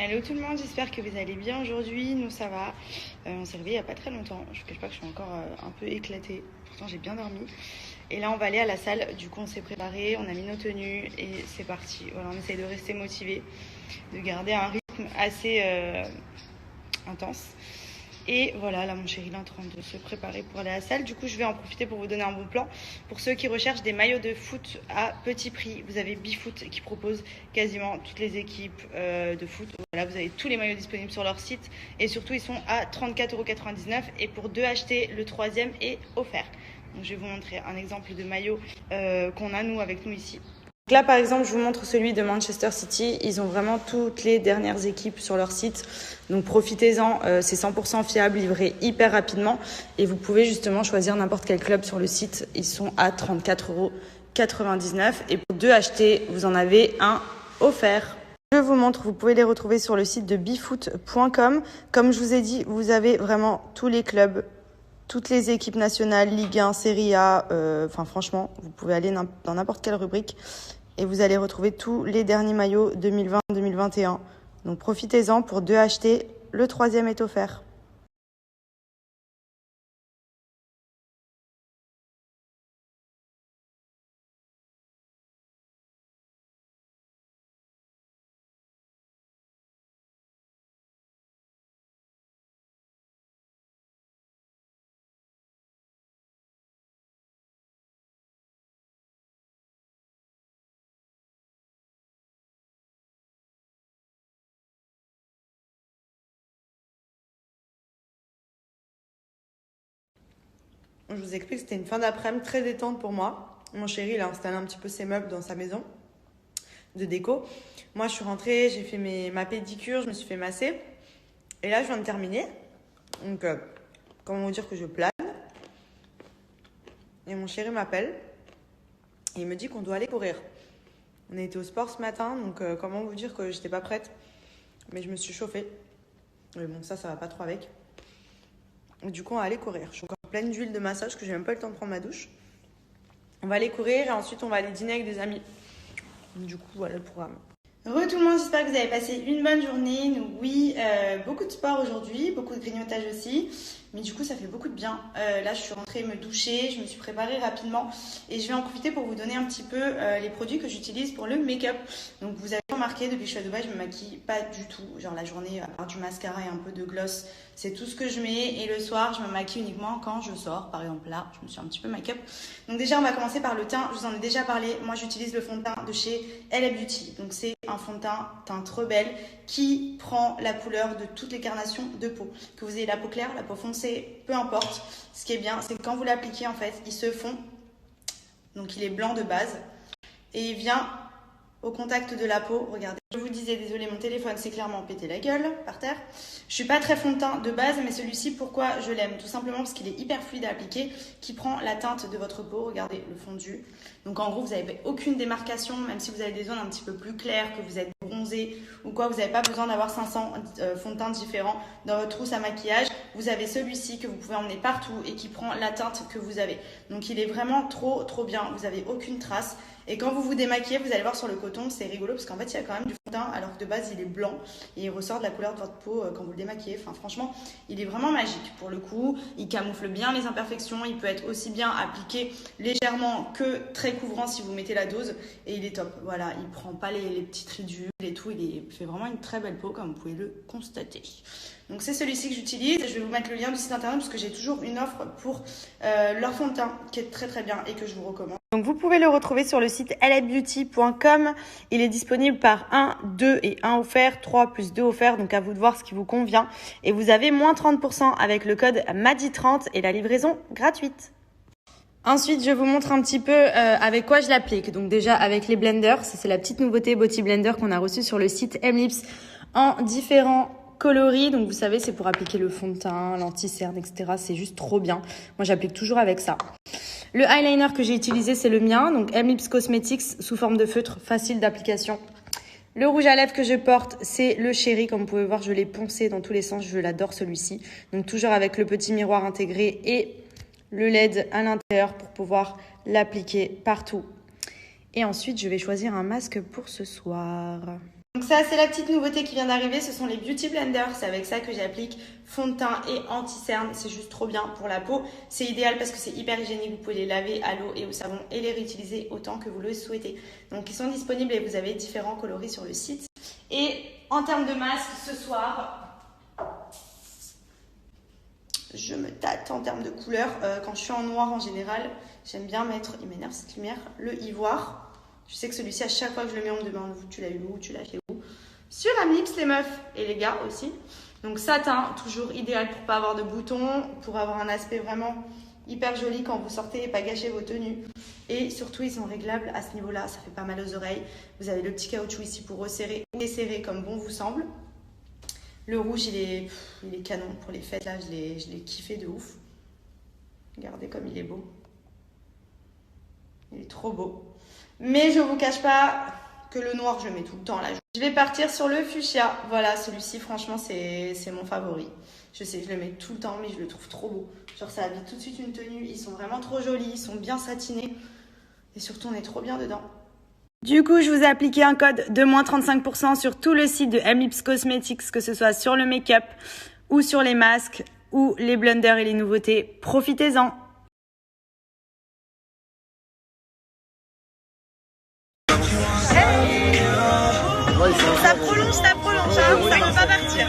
Hello tout le monde, j'espère que vous allez bien aujourd'hui. Nous ça va. On s'est réveillé il n'y a pas très longtemps. Je ne cache pas que je suis encore un peu éclatée. Pourtant j'ai bien dormi. Et là on va aller à la salle. Du coup on s'est préparé, on a mis nos tenues et c'est parti. Voilà, on essaye de rester motivé, de garder un rythme assez intense. Et voilà, là mon chéri il est en train de se préparer pour aller à la salle. Du coup je vais en profiter pour vous donner un bon plan. Pour ceux qui recherchent des maillots de foot à petit prix, vous avez Bifoot qui propose quasiment toutes les équipes de foot. Voilà, vous avez tous les maillots disponibles sur leur site. Et surtout ils sont à 34,99 €. Et pour 2 achetés, le troisième est offert. Donc je vais vous montrer un exemple de maillot qu'on a nous avec nous ici. Donc là par exemple je vous montre celui de Manchester City. Ils ont vraiment toutes les dernières équipes sur leur site. Donc profitez-en, c'est 100% fiable, livré hyper rapidement. Et vous pouvez justement choisir n'importe quel club sur le site. Ils sont à 34,99 €. Et pour 2 achetés, vous en avez un offert. Je vous montre, vous pouvez les retrouver sur le site de bifoot.com. Comme je vous ai dit, vous avez vraiment tous les clubs, toutes les équipes nationales, Ligue 1, Serie A. Enfin franchement, vous pouvez aller dans n'importe quelle rubrique. Et vous allez retrouver tous les derniers maillots 2020-2021. Donc profitez-en, pour 2 achetés, le troisième est offert. Je vous explique, c'était une fin d'après-midi très détente pour moi. Mon chéri, il a installé un petit peu ses meubles dans sa maison de déco. Moi, je suis rentrée, j'ai fait ma pédicure, je me suis fait masser. Et là, je viens de terminer. Donc, comment vous dire que je plane. Et mon chéri m'appelle. Et il me dit qu'on doit aller courir. On a été au sport ce matin, donc comment vous dire que j'étais pas prête. Mais je me suis chauffée. Mais bon, ça va pas trop avec. Du coup, on va aller courir. Je suis encore pleine d'huile de massage, que j'ai même pas eu le temps de prendre ma douche. On va aller courir et ensuite on va aller dîner avec des amis. Du coup, voilà le programme. Re tout le monde, j'espère que vous avez passé une bonne journée. Nous, oui, beaucoup de sport aujourd'hui, beaucoup de grignotage aussi. Mais du coup, ça fait beaucoup de bien. Là, je suis rentrée me doucher, je me suis préparée rapidement. Et je vais en profiter pour vous donner un petit peu les produits que j'utilise pour le make-up. Donc, vous avez remarqué, depuis que je suis à Dubaï, je me maquille pas du tout. Genre la journée, à part du mascara et un peu de gloss, c'est tout ce que je mets. Et le soir, je me maquille uniquement quand je sors. Par exemple, là, je me suis un petit peu make-up. Donc déjà, on va commencer par le teint. Je vous en ai déjà parlé. Moi, j'utilise le fond de teint de chez LA Beauty. Donc, c'est un fond de teinte rebelle qui prend la couleur de toutes les carnations de peau. Que vous ayez la peau claire, la peau foncée, peu importe. Ce qui est bien, c'est que quand vous l'appliquez, en fait, il se fond. Donc, il est blanc de base. Et il vient au contact de la peau. Regardez, je vous disais, désolé, mon téléphone s'est clairement pété la gueule par terre. Je suis pas très fond de teint de base, mais celui-ci, pourquoi je l'aime? Tout simplement parce qu'il est hyper fluide à appliquer, qui prend la teinte de votre peau. Regardez le fondu. Donc en gros, vous n'avez aucune démarcation, même si vous avez des zones un petit peu plus claires, que vous êtes bronzé ou quoi, vous n'avez pas besoin d'avoir 500 fonds de teint différents dans votre trousse à maquillage. Vous avez celui-ci que vous pouvez emmener partout et qui prend la teinte que vous avez. Donc il est vraiment trop bien, vous n'avez aucune trace. Et quand vous vous démaquillez, vous allez voir sur le coton, c'est rigolo parce qu'en fait, il y a quand même du fond de teint alors que de base, il est blanc et il ressort de la couleur de votre peau quand vous le démaquillez. Enfin, franchement, il est vraiment magique pour le coup. Il camoufle bien les imperfections. Il peut être aussi bien appliqué légèrement que très couvrant si vous mettez la dose. Et il est top. Voilà, il prend pas les petites ridules et tout. Il fait vraiment une très belle peau comme vous pouvez le constater. Donc c'est celui-ci que j'utilise. Je vais vous mettre le lien du site internet parce que j'ai toujours une offre pour leur fond de teint qui est très bien et que je vous recommande. Donc vous pouvez le retrouver sur le site labeauty.com. Il est disponible par 1, 2 et 1 offert, 3 plus 2 offerts. Donc à vous de voir ce qui vous convient. Et vous avez moins 30% avec le code MADI30 et la livraison gratuite. Ensuite, je vous montre un petit peu avec quoi je l'applique. Donc déjà avec les blenders, ça c'est la petite nouveauté Body Blender qu'on a reçue sur le site Mlips en différents coloris. Donc vous savez, c'est pour appliquer le fond de teint, l'anti-cerne, etc. C'est juste trop bien. Moi, j'applique toujours avec ça. Le eyeliner que j'ai utilisé, c'est le mien. Donc Mlips Cosmetics sous forme de feutre, facile d'application. Le rouge à lèvres que je porte, c'est le Chéri. Comme vous pouvez voir, je l'ai poncé dans tous les sens. Je l'adore celui-ci. Donc toujours avec le petit miroir intégré et le LED à l'intérieur pour pouvoir l'appliquer partout. Et ensuite, je vais choisir un masque pour ce soir. Donc ça, c'est la petite nouveauté qui vient d'arriver, ce sont les Beauty Blenders. C'est avec ça que j'applique fond de teint et anti-cerne. C'est juste trop bien pour la peau. C'est idéal parce que c'est hyper hygiénique. Vous pouvez les laver à l'eau et au savon et les réutiliser autant que vous le souhaitez. Donc ils sont disponibles et vous avez différents coloris sur le site. Et en termes de masque, ce soir, je me tâte en termes de couleur. Quand je suis en noir en général, j'aime bien mettre, il m'énerve cette lumière, le ivoire. Je sais que celui-ci, à chaque fois que je le mets, on me demande tu l'as eu où, tu l'as fait où. Sur Amlips, les meufs et les gars aussi. Donc satin, toujours idéal pour pas avoir de boutons, pour avoir un aspect vraiment hyper joli quand vous sortez et pas gâcher vos tenues. Et surtout, ils sont réglables à ce niveau-là, ça fait pas mal aux oreilles. Vous avez le petit caoutchouc ici pour resserrer ou desserrer comme bon vous semble. Le rouge, il est canon pour les fêtes, là, je l'ai kiffé de ouf. Regardez comme il est beau. Il est trop beau. Mais je vous cache pas que le noir, je le mets tout le temps là. Je vais partir sur le fuchsia. Voilà, celui-ci, franchement, c'est mon favori. Je sais, je le mets tout le temps, mais je le trouve trop beau. Genre, ça habille tout de suite une tenue. Ils sont vraiment trop jolis, ils sont bien satinés. Et surtout, on est trop bien dedans. Du coup, je vous ai appliqué un code de moins 35% sur tout le site de Amlips Cosmetics, que ce soit sur le make-up ou sur les masques ou les blenders et les nouveautés. Profitez-en! Ça prolonge, hein, ça ne va pas partir.